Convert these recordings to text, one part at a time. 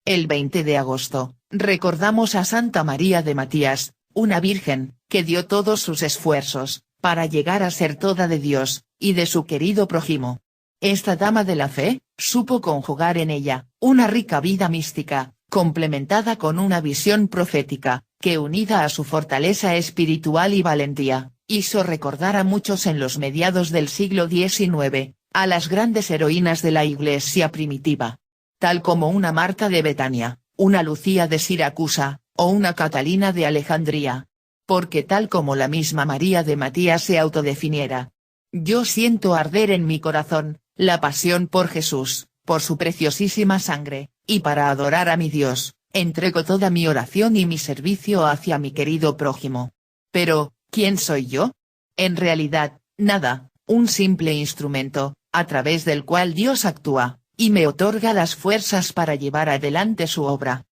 El 20 de agosto, recordamos a Santa María de Matías, una virgen, que dio todos sus esfuerzos, para llegar a ser toda de Dios, y de su querido prójimo. Esta dama de la fe, supo conjugar en ella, una rica vida mística, complementada con una visión profética, que unida a su fortaleza espiritual y valentía, hizo recordar a muchos en los mediados del siglo XIX, a las grandes heroínas de la Iglesia primitiva. Tal como una Marta de Betania, una Lucía de Siracusa, o una Catalina de Alejandría. Porque tal como la misma María de Matías se autodefiniera: yo siento arder en mi corazón la pasión por Jesús, por su preciosísima sangre, y para adorar a mi Dios, entrego toda mi oración y mi servicio hacia mi querido prójimo. Pero, ¿quién soy yo? En realidad, nada, un simple instrumento, a través del cual Dios actúa, y me otorga las fuerzas para llevar adelante su obra.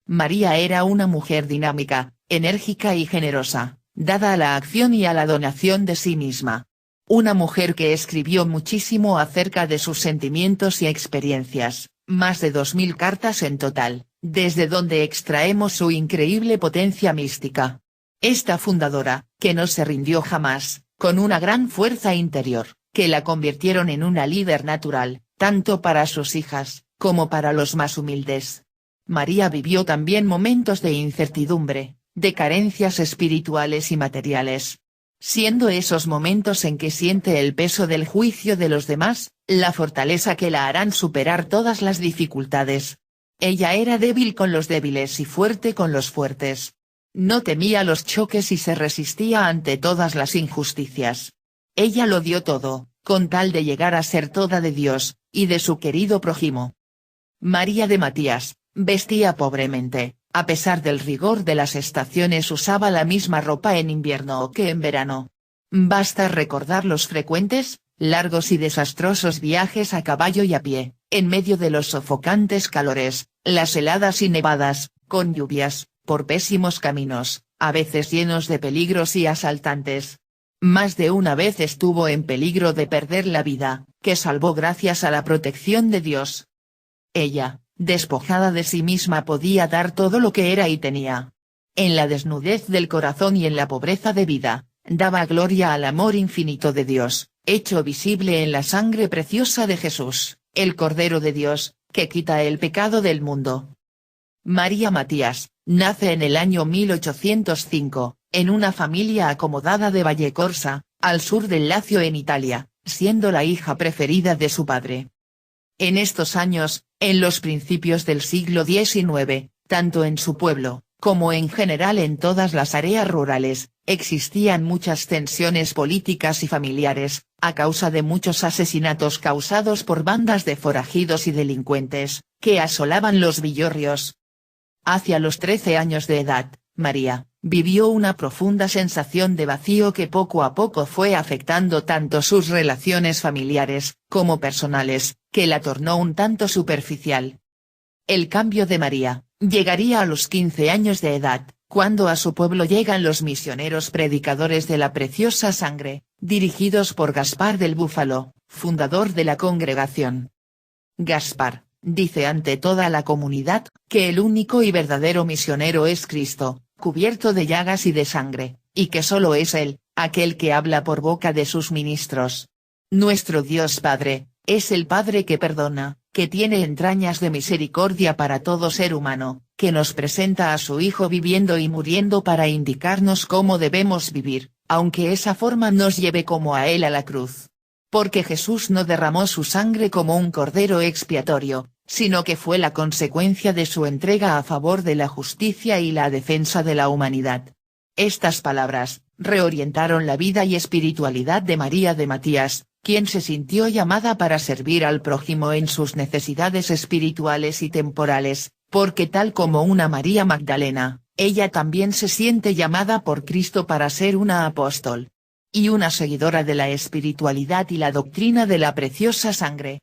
María era una mujer dinámica, enérgica y generosa, dada a la acción y a la donación de sí misma. Una mujer que escribió muchísimo acerca de sus sentimientos y experiencias, más de 2000 cartas en total, desde donde extraemos su increíble potencia mística. Esta fundadora, que no se rindió jamás, con una gran fuerza interior, que la convirtieron en una líder natural, tanto para sus hijas, como para los más humildes. María vivió también momentos de incertidumbre, de carencias espirituales y materiales. Siendo esos momentos en que siente el peso del juicio de los demás, la fortaleza que la harán superar todas las dificultades. Ella era débil con los débiles y fuerte con los fuertes. No temía los choques y se resistía ante todas las injusticias. Ella lo dio todo, con tal de llegar a ser toda de Dios, y de su querido prójimo. María de Matías, vestía pobremente, a pesar del rigor de las estaciones usaba la misma ropa en invierno que en verano. Basta recordar los frecuentes, largos y desastrosos viajes a caballo y a pie, en medio de los sofocantes calores, las heladas y nevadas, con lluvias, por pésimos caminos, a veces llenos de peligros y asaltantes. Más de una vez estuvo en peligro de perder la vida, que salvó gracias a la protección de Dios. Ella, despojada de sí misma, podía dar todo lo que era y tenía. En la desnudez del corazón y en la pobreza de vida, daba gloria al amor infinito de Dios, hecho visible en la sangre preciosa de Jesús, el Cordero de Dios, que quita el pecado del mundo. María Matías, nace en el año 1805, en una familia acomodada de Vallecorsa, al sur del Lacio en Italia, siendo la hija preferida de su padre. En estos años, en los principios del siglo XIX, tanto en su pueblo, como en general en todas las áreas rurales, existían muchas tensiones políticas y familiares, a causa de muchos asesinatos causados por bandas de forajidos y delincuentes, que asolaban los villorrios. Hacia los 13 años de edad, María vivió una profunda sensación de vacío que poco a poco fue afectando tanto sus relaciones familiares, como personales, que la tornó un tanto superficial. El cambio de María llegaría a los 15 años de edad, cuando a su pueblo llegan los misioneros predicadores de la preciosa sangre, dirigidos por Gaspar del Búfalo, fundador de la congregación. Gaspar dice ante toda la comunidad, que el único y verdadero misionero es Cristo, cubierto de llagas y de sangre, y que solo es Él, aquel que habla por boca de sus ministros. Nuestro Dios Padre, es el Padre que perdona, que tiene entrañas de misericordia para todo ser humano, que nos presenta a su Hijo viviendo y muriendo para indicarnos cómo debemos vivir, aunque esa forma nos lleve como a Él a la cruz. Porque Jesús no derramó su sangre como un cordero expiatorio, sino que fue la consecuencia de su entrega a favor de la justicia y la defensa de la humanidad. Estas palabras reorientaron la vida y espiritualidad de María de Matías, quien se sintió llamada para servir al prójimo en sus necesidades espirituales y temporales, porque tal como una María Magdalena, ella también se siente llamada por Cristo para ser una apóstol y una seguidora de la espiritualidad y la doctrina de la preciosa sangre.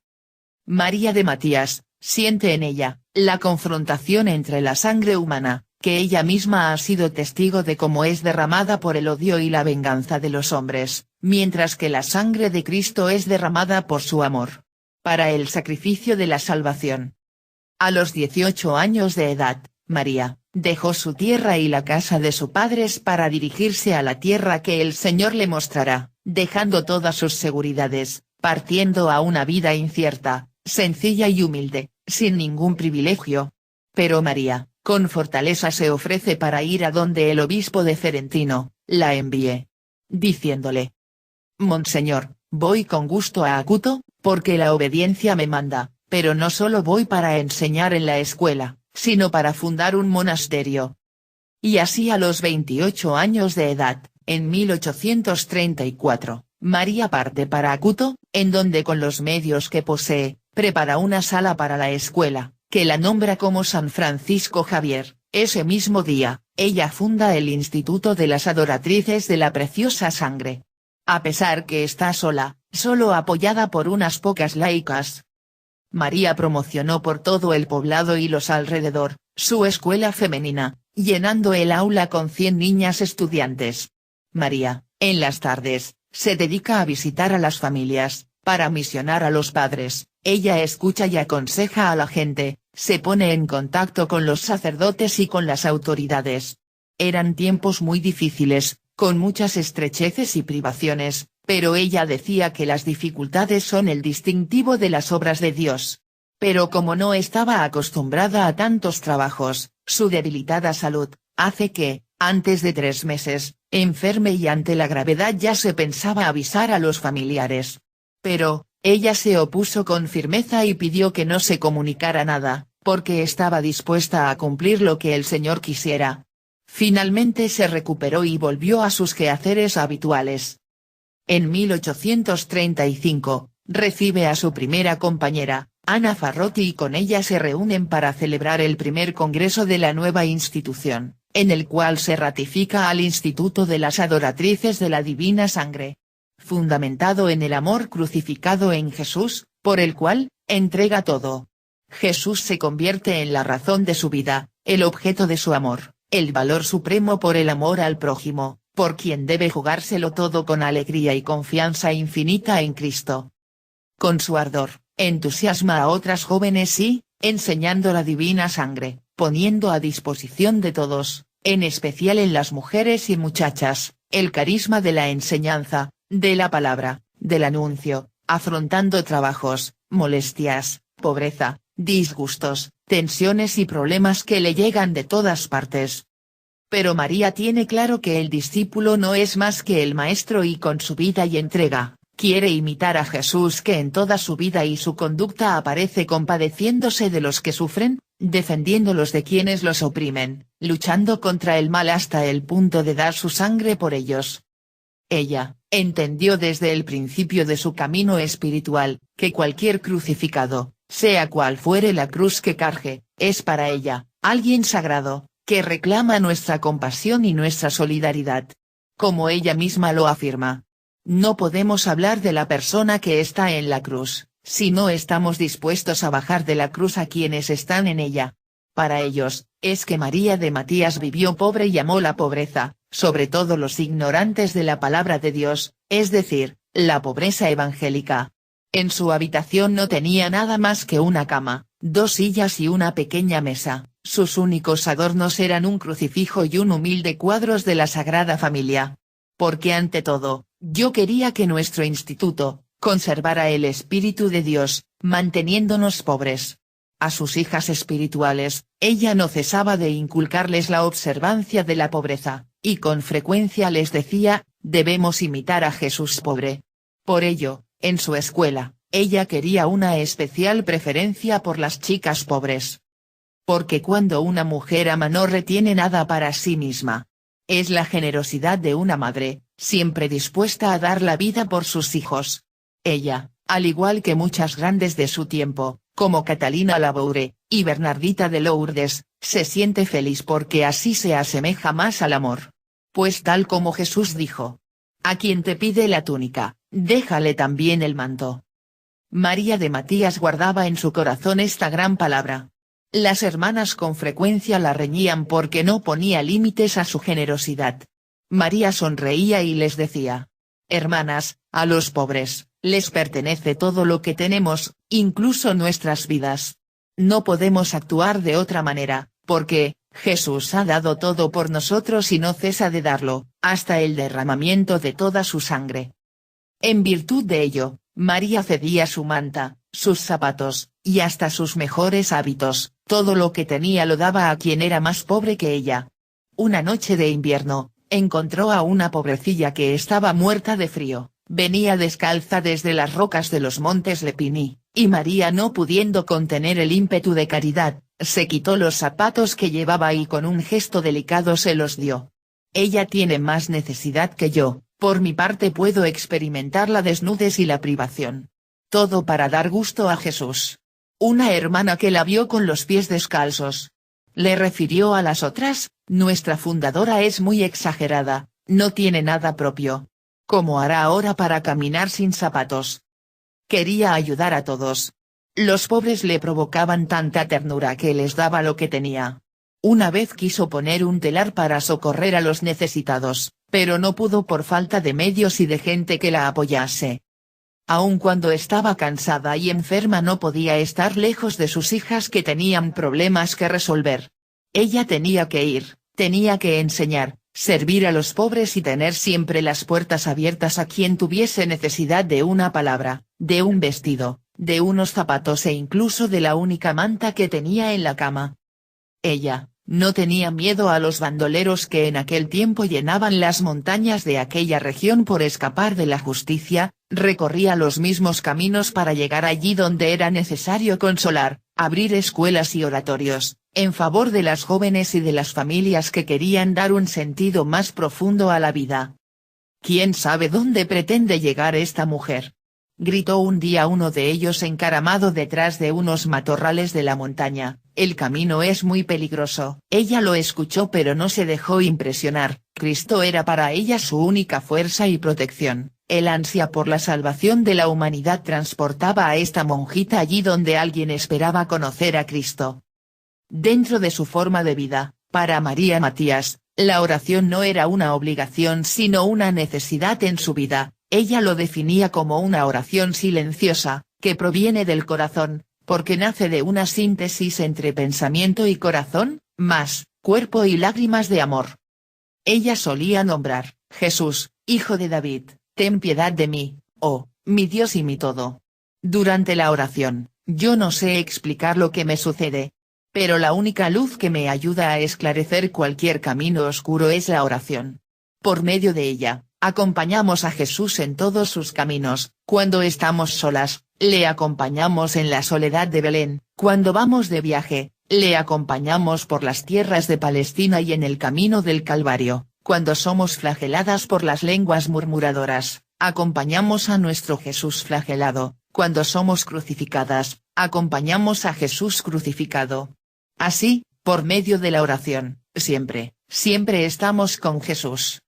María de Matías siente en ella la confrontación entre la sangre humana, que ella misma ha sido testigo de cómo es derramada por el odio y la venganza de los hombres, mientras que la sangre de Cristo es derramada por su amor, para el sacrificio de la salvación. A los 18 años de edad, María dejó su tierra y la casa de sus padres para dirigirse a la tierra que el Señor le mostrará, dejando todas sus seguridades, partiendo a una vida incierta, sencilla y humilde, sin ningún privilegio. Pero María, con fortaleza se ofrece para ir a donde el obispo de Ferentino la envíe, diciéndole: Monseñor, voy con gusto a Acuto, porque la obediencia me manda, pero no solo voy para enseñar en la escuela, sino para fundar un monasterio. Y así a los 28 años de edad, en 1834, María parte para Acuto, en donde con los medios que posee, prepara una sala para la escuela, que la nombra como San Francisco Javier. Ese mismo día, ella funda el Instituto de las Adoratrices de la Preciosa Sangre. A pesar que está sola, solo apoyada por unas pocas laicas, María promocionó por todo el poblado y los alrededor, su escuela femenina, llenando el aula con 100 niñas estudiantes. María, en las tardes, se dedica a visitar a las familias, para misionar a los padres. Ella escucha y aconseja a la gente, se pone en contacto con los sacerdotes y con las autoridades. Eran tiempos muy difíciles, con muchas estrecheces y privaciones, pero ella decía que las dificultades son el distintivo de las obras de Dios. Pero como no estaba acostumbrada a tantos trabajos, su debilitada salud, hace que, antes de 3 meses, enferme y ante la gravedad ya se pensaba avisar a los familiares. Pero, ella se opuso con firmeza y pidió que no se comunicara nada, porque estaba dispuesta a cumplir lo que el Señor quisiera. Finalmente se recuperó y volvió a sus quehaceres habituales. En 1835, recibe a su primera compañera, Ana Farrotti, y con ella se reúnen para celebrar el primer congreso de la nueva institución, en el cual se ratifica al Instituto de las Adoratrices de la Divina Sangre. Fundamentado en el amor crucificado en Jesús, por el cual, entrega todo. Jesús se convierte en la razón de su vida, el objeto de su amor, el valor supremo por el amor al prójimo, por quien debe jugárselo todo con alegría y confianza infinita en Cristo. Con su ardor, entusiasma a otras jóvenes y, enseñando la divina sangre, poniendo a disposición de todos, en especial en las mujeres y muchachas, el carisma de la enseñanza, de la palabra, del anuncio, afrontando trabajos, molestias, pobreza, disgustos, tensiones y problemas que le llegan de todas partes. Pero María tiene claro que el discípulo no es más que el maestro y con su vida y entrega, quiere imitar a Jesús, que en toda su vida y su conducta aparece compadeciéndose de los que sufren, defendiéndolos de quienes los oprimen, luchando contra el mal hasta el punto de dar su sangre por ellos. Ella, entendió desde el principio de su camino espiritual, que cualquier crucificado, sea cual fuere la cruz que cargue, es para ella, alguien sagrado, que reclama nuestra compasión y nuestra solidaridad. Como ella misma lo afirma: no podemos hablar de la persona que está en la cruz, si no estamos dispuestos a bajar de la cruz a quienes están en ella. Para ellos, es que María de Matías vivió pobre y amó la pobreza, sobre todo los ignorantes de la palabra de Dios, es decir, la pobreza evangélica. En su habitación no tenía nada más que una cama, 2 sillas y una pequeña mesa. Sus únicos adornos eran un crucifijo y un humilde cuadros de la Sagrada Familia. Porque ante todo, yo quería que nuestro instituto, conservara el Espíritu de Dios, manteniéndonos pobres. A sus hijas espirituales, ella no cesaba de inculcarles la observancia de la pobreza, y con frecuencia les decía: debemos imitar a Jesús pobre. Por ello, en su escuela, ella quería una especial preferencia por las chicas pobres. Porque cuando una mujer ama no retiene nada para sí misma. Es la generosidad de una madre, siempre dispuesta a dar la vida por sus hijos. Ella, al igual que muchas grandes de su tiempo, como Catalina Laboure, y Bernardita de Lourdes, se siente feliz porque así se asemeja más al amor. Pues tal como Jesús dijo: a quien te pide la túnica, déjale también el manto. María de Matías guardaba en su corazón esta gran palabra. Las hermanas con frecuencia la reñían porque no ponía límites a su generosidad. María sonreía y les decía: hermanas, a los pobres, les pertenece todo lo que tenemos, incluso nuestras vidas. No podemos actuar de otra manera, porque Jesús ha dado todo por nosotros y no cesa de darlo, hasta el derramamiento de toda su sangre. En virtud de ello, María cedía su manta, sus zapatos, y hasta sus mejores hábitos, todo lo que tenía lo daba a quien era más pobre que ella. Una noche de invierno, encontró a una pobrecilla que estaba muerta de frío, venía descalza desde las rocas de los montes Lepini, y María, no pudiendo contener el ímpetu de caridad, se quitó los zapatos que llevaba y con un gesto delicado se los dio. Ella tiene más necesidad que yo, por mi parte puedo experimentar la desnudez y la privación. Todo para dar gusto a Jesús. Una hermana que la vio con los pies descalzos le refirió a las otras: nuestra fundadora es muy exagerada, no tiene nada propio. ¿Cómo hará ahora para caminar sin zapatos? Quería ayudar a todos. Los pobres le provocaban tanta ternura que les daba lo que tenía. Una vez quiso poner un telar para socorrer a los necesitados, pero no pudo por falta de medios y de gente que la apoyase. Aun cuando estaba cansada y enferma no podía estar lejos de sus hijas que tenían problemas que resolver. Ella tenía que ir, tenía que enseñar, servir a los pobres y tener siempre las puertas abiertas a quien tuviese necesidad de una palabra, de un vestido, de unos zapatos e incluso de la única manta que tenía en la cama. Ella no tenía miedo a los bandoleros que en aquel tiempo llenaban las montañas de aquella región por escapar de la justicia, recorría los mismos caminos para llegar allí donde era necesario consolar, abrir escuelas y oratorios, en favor de las jóvenes y de las familias que querían dar un sentido más profundo a la vida. ¿Quién sabe dónde pretende llegar esta mujer?, gritó un día uno de ellos encaramado detrás de unos matorrales de la montaña. El camino es muy peligroso. Ella lo escuchó pero no se dejó impresionar. Cristo era para ella su única fuerza y protección. El ansia por la salvación de la humanidad transportaba a esta monjita allí donde alguien esperaba conocer a Cristo. Dentro de su forma de vida, para María Matías, la oración no era una obligación sino una necesidad en su vida. Ella lo definía como una oración silenciosa, que proviene del corazón, porque nace de una síntesis entre pensamiento y corazón, más cuerpo y lágrimas de amor. Ella solía nombrar: Jesús, Hijo de David, ten piedad de mí, oh, mi Dios y mi todo. Durante la oración, yo no sé explicar lo que me sucede. Pero la única luz que me ayuda a esclarecer cualquier camino oscuro es la oración. Por medio de ella, acompañamos a Jesús en todos sus caminos. Cuando estamos solas, le acompañamos en la soledad de Belén; cuando vamos de viaje, le acompañamos por las tierras de Palestina y en el camino del Calvario; cuando somos flageladas por las lenguas murmuradoras, acompañamos a nuestro Jesús flagelado; cuando somos crucificadas, acompañamos a Jesús crucificado. Así, por medio de la oración, siempre, siempre estamos con Jesús.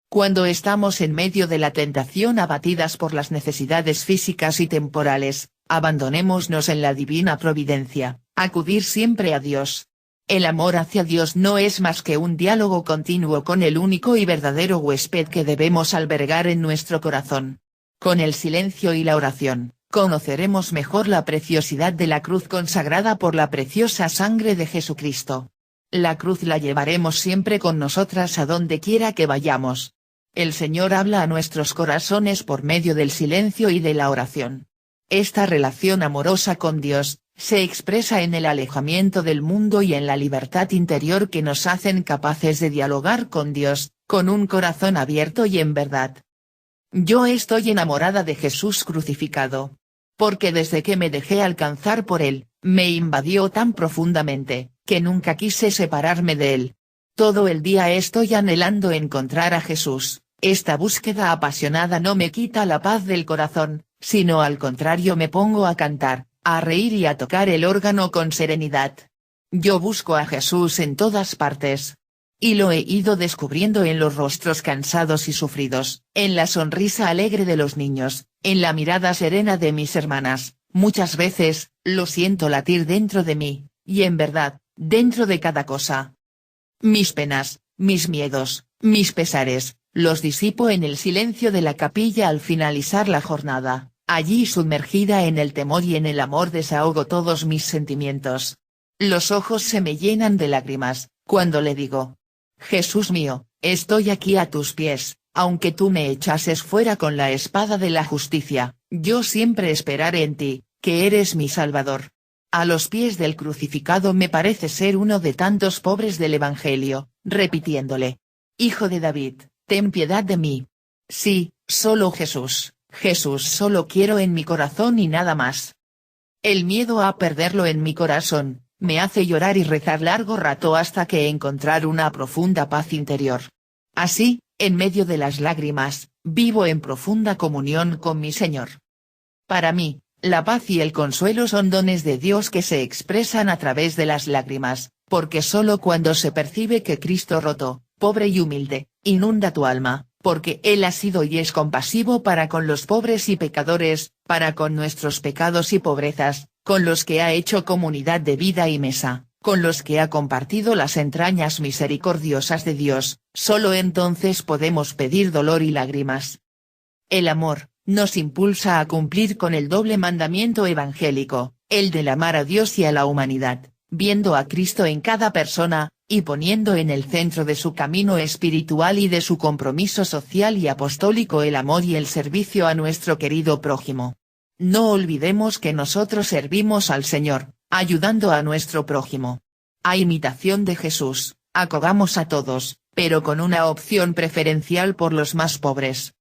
Cuando estamos en medio de la tentación, abatidas por las necesidades físicas y temporales, abandonémonos en la divina providencia, acudir siempre a Dios. El amor hacia Dios no es más que un diálogo continuo con el único y verdadero huésped que debemos albergar en nuestro corazón. Con el silencio y la oración, conoceremos mejor la preciosidad de la cruz consagrada por la preciosa sangre de Jesucristo. La cruz la llevaremos siempre con nosotras a donde quiera que vayamos. El Señor habla a nuestros corazones por medio del silencio y de la oración. Esta relación amorosa con Dios, se expresa en el alejamiento del mundo y en la libertad interior que nos hacen capaces de dialogar con Dios, con un corazón abierto y en verdad. Yo estoy enamorada de Jesús crucificado. Porque desde que me dejé alcanzar por Él, me invadió tan profundamente, que nunca quise separarme de Él. Todo el día estoy anhelando encontrar a Jesús. Esta búsqueda apasionada no me quita la paz del corazón, sino al contrario me pongo a cantar, a reír y a tocar el órgano con serenidad. Yo busco a Jesús en todas partes. Y lo he ido descubriendo en los rostros cansados y sufridos, en la sonrisa alegre de los niños, en la mirada serena de mis hermanas. Muchas veces, lo siento latir dentro de mí, y en verdad, dentro de cada cosa. Mis penas, mis miedos, mis pesares, los disipo en el silencio de la capilla al finalizar la jornada, Allí sumergida en el temor y en el amor desahogo todos mis sentimientos. Los ojos se me llenan de lágrimas, cuando le digo: Jesús mío, estoy aquí a tus pies, aunque tú me echases fuera con la espada de la justicia, yo siempre esperaré en ti, que eres mi Salvador. A los pies del crucificado me parece ser uno de tantos pobres del Evangelio, repitiéndole: Hijo de David, ten piedad de mí. Sí, solo Jesús, Jesús solo quiero en mi corazón y nada más. El miedo a perderlo en mi corazón, me hace llorar y rezar largo rato hasta que encontrar una profunda paz interior. Así, en medio de las lágrimas, vivo en profunda comunión con mi Señor. Para mí, la paz y el consuelo son dones de Dios que se expresan a través de las lágrimas, porque solo cuando se percibe que Cristo roto, pobre y humilde, inunda tu alma, porque Él ha sido y es compasivo para con los pobres y pecadores, para con nuestros pecados y pobrezas, con los que ha hecho comunidad de vida y mesa, con los que ha compartido las entrañas misericordiosas de Dios, solo entonces podemos pedir dolor y lágrimas. El amor nos impulsa a cumplir con el doble mandamiento evangélico, el del amar a Dios y a la humanidad, viendo a Cristo en cada persona, y poniendo en el centro de su camino espiritual y de su compromiso social y apostólico el amor y el servicio a nuestro querido prójimo. No olvidemos que nosotros servimos al Señor, ayudando a nuestro prójimo. A imitación de Jesús, acogamos a todos, pero con una opción preferencial por los más pobres.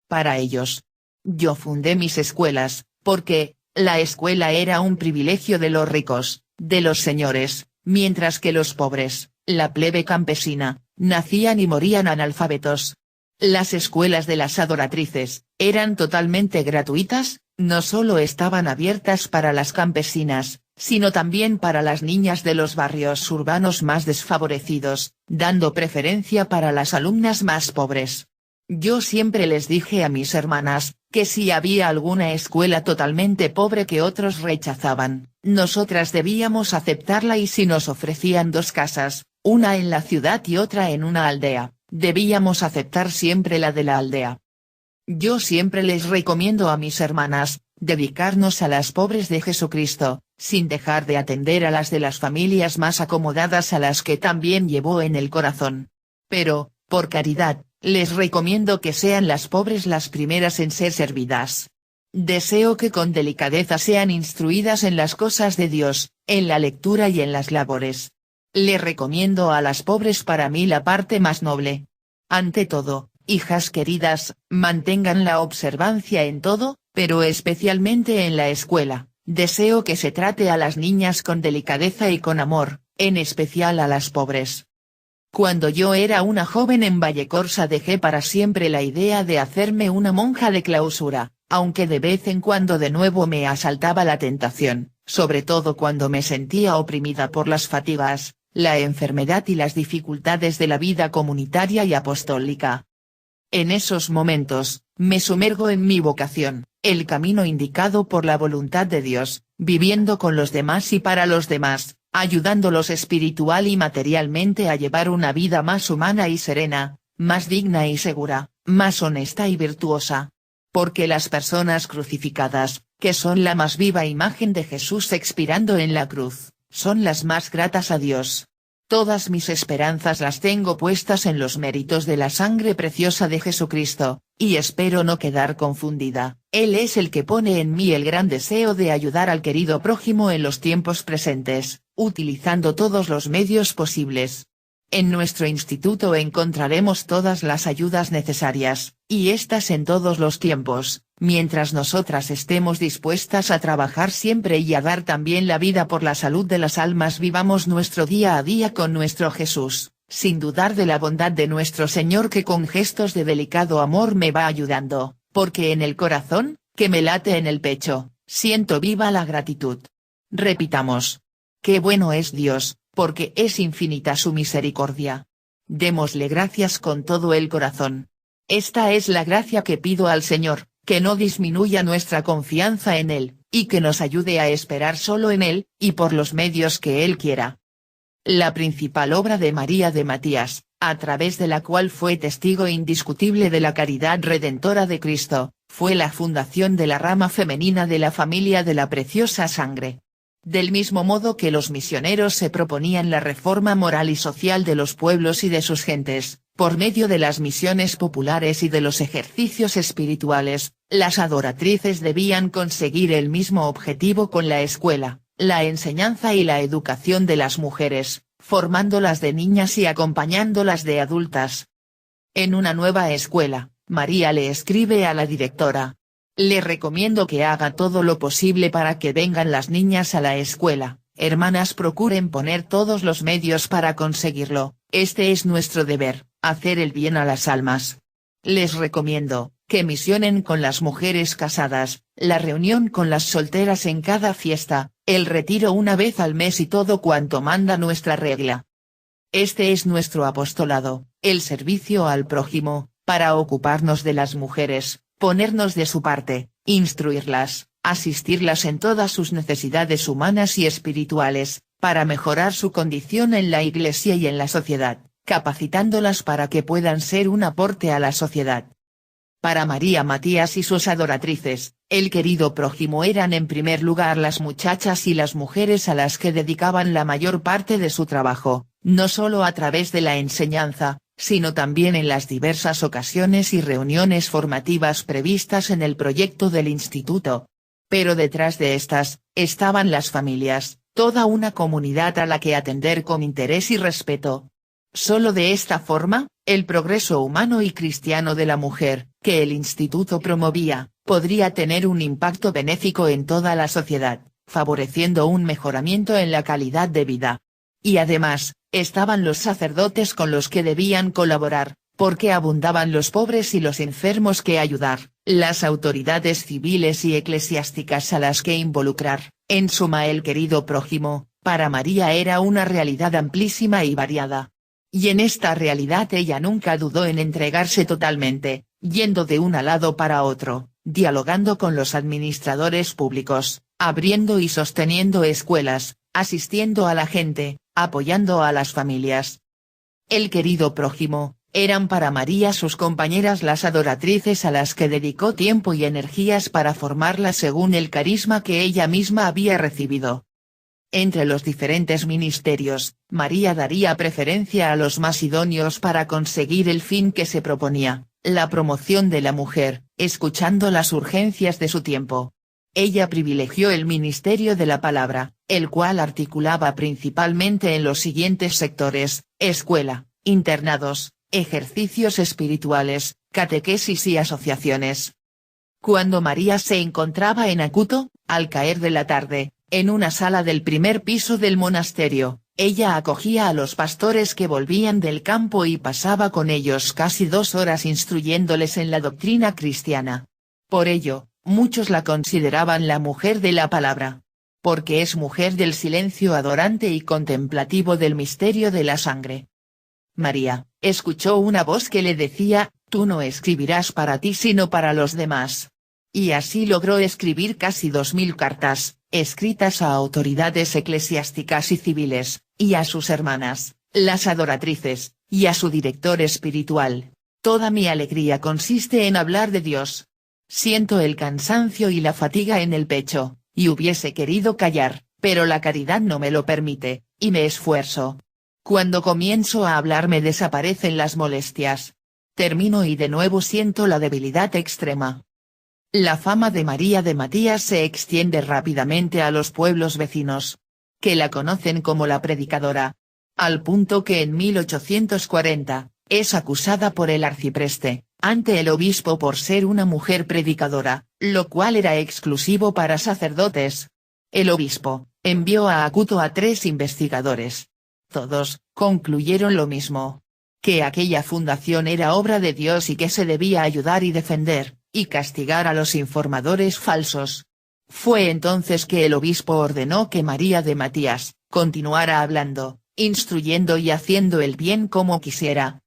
Para ellos, yo fundé mis escuelas, porque la escuela era un privilegio de los ricos, de los señores, mientras que los pobres, la plebe campesina, nacían y morían analfabetos. Las escuelas de las adoratrices, eran totalmente gratuitas, no solo estaban abiertas para las campesinas, sino también para las niñas de los barrios urbanos más desfavorecidos, dando preferencia para las alumnas más pobres. Yo siempre les dije a mis hermanas, que si había alguna escuela totalmente pobre que otros rechazaban, nosotras debíamos aceptarla, y si nos ofrecían dos casas, una en la ciudad y otra en una aldea, debíamos aceptar siempre la de la aldea. Yo siempre les recomiendo a mis hermanas, dedicarnos a las pobres de Jesucristo, sin dejar de atender a las de las familias más acomodadas a las que también llevó en el corazón. Pero, por caridad, les recomiendo que sean las pobres las primeras en ser servidas. Deseo que con delicadeza sean instruidas en las cosas de Dios, en la lectura y en las labores. Le recomiendo a las pobres para mí la parte más noble. Ante todo, hijas queridas, mantengan la observancia en todo, pero especialmente en la escuela. Deseo que se trate a las niñas con delicadeza y con amor, en especial a las pobres. Cuando yo era una joven en Vallecorsa dejé para siempre la idea de hacerme una monja de clausura, aunque de vez en cuando de nuevo me asaltaba la tentación, sobre todo cuando me sentía oprimida por las fatigas, la enfermedad y las dificultades de la vida comunitaria y apostólica. En esos momentos, me sumergo en mi vocación, el camino indicado por la voluntad de Dios, viviendo con los demás y para los demás, ayudándolos espiritual y materialmente a llevar una vida más humana y serena, más digna y segura, más honesta y virtuosa. Porque las personas crucificadas, que son la más viva imagen de Jesús expirando en la cruz, son las más gratas a Dios. Todas mis esperanzas las tengo puestas en los méritos de la sangre preciosa de Jesucristo, y espero no quedar confundida. Él es el que pone en mí el gran deseo de ayudar al querido prójimo en los tiempos presentes, utilizando todos los medios posibles. En nuestro instituto encontraremos todas las ayudas necesarias, y estas en todos los tiempos, mientras nosotras estemos dispuestas a trabajar siempre y a dar también la vida por la salud de las almas. Vivamos nuestro día a día con nuestro Jesús, sin dudar de la bondad de nuestro Señor, que con gestos de delicado amor me va ayudando, porque en el corazón, que me late en el pecho, siento viva la gratitud. Repitamos: qué bueno es Dios, porque es infinita su misericordia. Démosle gracias con todo el corazón. Esta es la gracia que pido al Señor, que no disminuya nuestra confianza en Él, y que nos ayude a esperar solo en Él, y por los medios que Él quiera. La principal obra de María de Matías, a través de la cual fue testigo indiscutible de la caridad redentora de Cristo, Fue la fundación de la rama femenina de la familia de la Preciosa Sangre. Del mismo modo que los misioneros se proponían la reforma moral y social de los pueblos y de sus gentes, por medio de las misiones populares y de los ejercicios espirituales, las adoratrices debían conseguir el mismo objetivo con la escuela, la enseñanza y la educación de las mujeres, formándolas de niñas y acompañándolas de adultas. En una nueva escuela, María le escribe a la directora: le recomiendo que haga todo lo posible para que vengan las niñas a la escuela, hermanas, procuren poner todos los medios para conseguirlo, este es nuestro deber, hacer el bien a las almas. Les recomiendo, que misionen con las mujeres casadas, la reunión con las solteras en cada fiesta, el retiro una vez al mes y todo cuanto manda nuestra regla. Este es nuestro apostolado, el servicio al prójimo, para ocuparnos de las mujeres, ponernos de su parte, instruirlas, asistirlas en todas sus necesidades humanas y espirituales, para mejorar su condición en la Iglesia y en la sociedad, capacitándolas para que puedan ser un aporte a la sociedad. Para María Matías y sus adoratrices, el querido prójimo eran en primer lugar las muchachas y las mujeres a las que dedicaban la mayor parte de su trabajo, no solo a través de la enseñanza, sino también en las diversas ocasiones y reuniones formativas previstas en el proyecto del instituto. Pero detrás de estas, estaban las familias, toda una comunidad a la que atender con interés y respeto. Solo de esta forma, el progreso humano y cristiano de la mujer, que el instituto promovía, podría tener un impacto benéfico en toda la sociedad, favoreciendo un mejoramiento en la calidad de vida. Y además, estaban los sacerdotes con los que debían colaborar, porque abundaban los pobres y los enfermos que ayudar, las autoridades civiles y eclesiásticas a las que involucrar, en suma el querido prójimo, para María era una realidad amplísima y variada. Y en esta realidad ella nunca dudó en entregarse totalmente, yendo de un lado para otro, dialogando con los administradores públicos, abriendo y sosteniendo escuelas, asistiendo a la gente, apoyando a las familias. El querido prójimo, eran para María sus compañeras las adoratrices a las que dedicó tiempo y energías para formarlas según el carisma que ella misma había recibido. Entre los diferentes ministerios, María daría preferencia a los más idóneos para conseguir el fin que se proponía, la promoción de la mujer, escuchando las urgencias de su tiempo. Ella privilegió el ministerio de la palabra, el cual articulaba principalmente en los siguientes sectores: escuela, internados, ejercicios espirituales, catequesis y asociaciones. Cuando María se encontraba en Acuto, al caer de la tarde, en una sala del primer piso del monasterio, ella acogía a los pastores que volvían del campo y pasaba con ellos casi 2 horas instruyéndoles en la doctrina cristiana. Por ello, muchos la consideraban la mujer de la palabra. Porque es mujer del silencio adorante y contemplativo del misterio de la sangre. María, escuchó una voz que le decía: tú no escribirás para ti sino para los demás. Y así logró escribir casi 2000 cartas, escritas a autoridades eclesiásticas y civiles, y a sus hermanas, las adoratrices, y a su director espiritual. Toda mi alegría consiste en hablar de Dios. Siento el cansancio y la fatiga en el pecho, y hubiese querido callar, pero la caridad no me lo permite, y me esfuerzo. Cuando comienzo a hablar me desaparecen las molestias. Termino y de nuevo siento la debilidad extrema. La fama de María de Matías se extiende rápidamente a los pueblos vecinos, que la conocen como la predicadora. Al punto que en 1840, es acusada por el arcipreste, ante el obispo por ser una mujer predicadora, lo cual era exclusivo para sacerdotes. El obispo, envió a Acuto a 3 investigadores. Todos, concluyeron lo mismo. Que aquella fundación era obra de Dios y que se debía ayudar y defender, y castigar a los informadores falsos. Fue entonces que el obispo ordenó que María de Matías, continuara hablando, instruyendo y haciendo el bien como quisiera.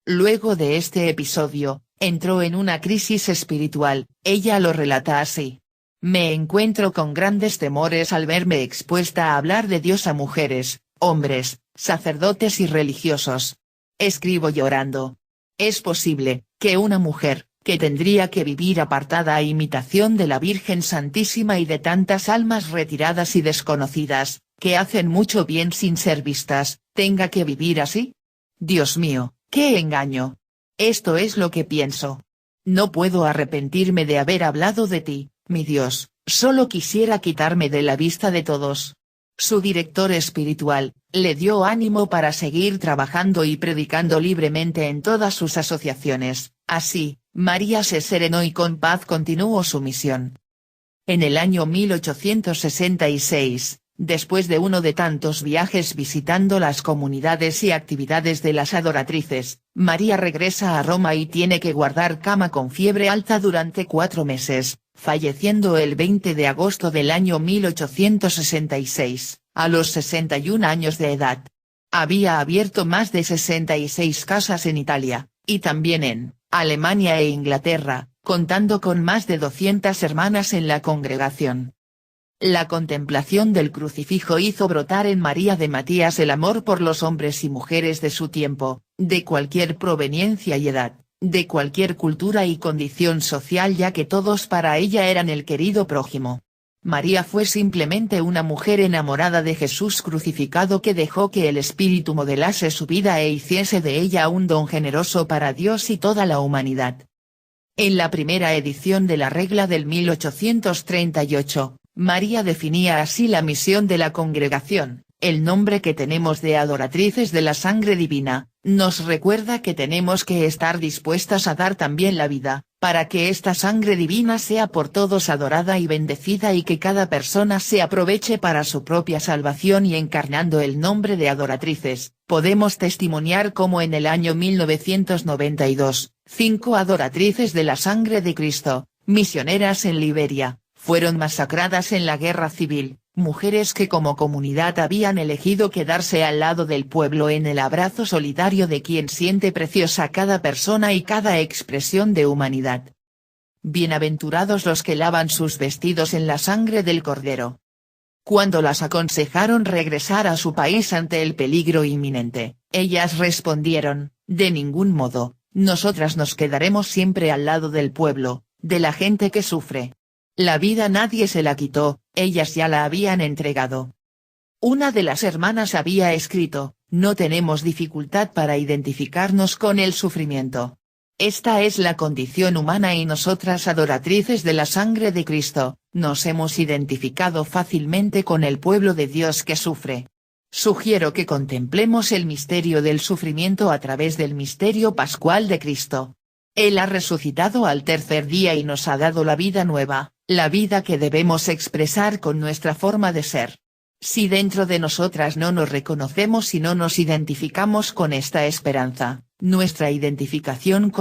Luego de este episodio, entró en una crisis espiritual, ella lo relata así. Me encuentro con grandes temores al verme expuesta a hablar de Dios a mujeres, hombres, sacerdotes y religiosos. Escribo llorando. Es posible, que una mujer, que tendría que vivir apartada a imitación de la Virgen Santísima y de tantas almas retiradas y desconocidas, que hacen mucho bien sin ser vistas, tenga que vivir así? Dios mío, qué engaño. Esto es lo que pienso. No puedo arrepentirme de haber hablado de ti, mi Dios, solo quisiera quitarme de la vista de todos. Su director espiritual, le dio ánimo para seguir trabajando y predicando libremente en todas sus asociaciones, así, María se serenó y con paz continuó su misión. En el año 1866, después de uno de tantos viajes visitando las comunidades y actividades de las adoratrices, María regresa a Roma y tiene que guardar cama con fiebre alta durante 4 meses, falleciendo el 20 de agosto del año 1866, a los 61 años de edad. Había abierto más de 66 casas en Italia, y también en Alemania e Inglaterra, contando con más de 200 hermanas en la congregación. La contemplación del crucifijo hizo brotar en María de Matías el amor por los hombres y mujeres de su tiempo, de cualquier proveniencia y edad, de cualquier cultura y condición social, ya que todos para ella eran el querido prójimo. María fue simplemente una mujer enamorada de Jesús crucificado que dejó que el Espíritu modelase su vida e hiciese de ella un don generoso para Dios y toda la humanidad. En la primera edición de la regla del 1838, María definía así la misión de la congregación: el nombre que tenemos de adoratrices de la sangre divina, nos recuerda que tenemos que estar dispuestas a dar también la vida, para que esta sangre divina sea por todos adorada y bendecida y que cada persona se aproveche para su propia salvación. Y encarnando el nombre de adoratrices, podemos testimoniar cómo en el año 1992, 5 adoratrices de la sangre de Cristo, misioneras en Liberia, fueron masacradas en la guerra civil, mujeres que como comunidad habían elegido quedarse al lado del pueblo en el abrazo solidario de quien siente preciosa cada persona y cada expresión de humanidad. Bienaventurados los que lavan sus vestidos en la sangre del Cordero. Cuando las aconsejaron regresar a su país ante el peligro inminente, ellas respondieron: de ningún modo, nosotras nos quedaremos siempre al lado del pueblo, de la gente que sufre. La vida nadie se la quitó, ellas ya la habían entregado. Una de las hermanas había escrito: no tenemos dificultad para identificarnos con el sufrimiento. Esta es la condición humana y nosotras adoratrices de la sangre de Cristo, nos hemos identificado fácilmente con el pueblo de Dios que sufre. Sugiero que contemplemos el misterio del sufrimiento a través del misterio pascual de Cristo. Él ha resucitado al tercer día y nos ha dado la vida nueva, la vida que debemos expresar con nuestra forma de ser. Si dentro de nosotras no nos reconocemos y no nos identificamos con esta esperanza, nuestra identificación con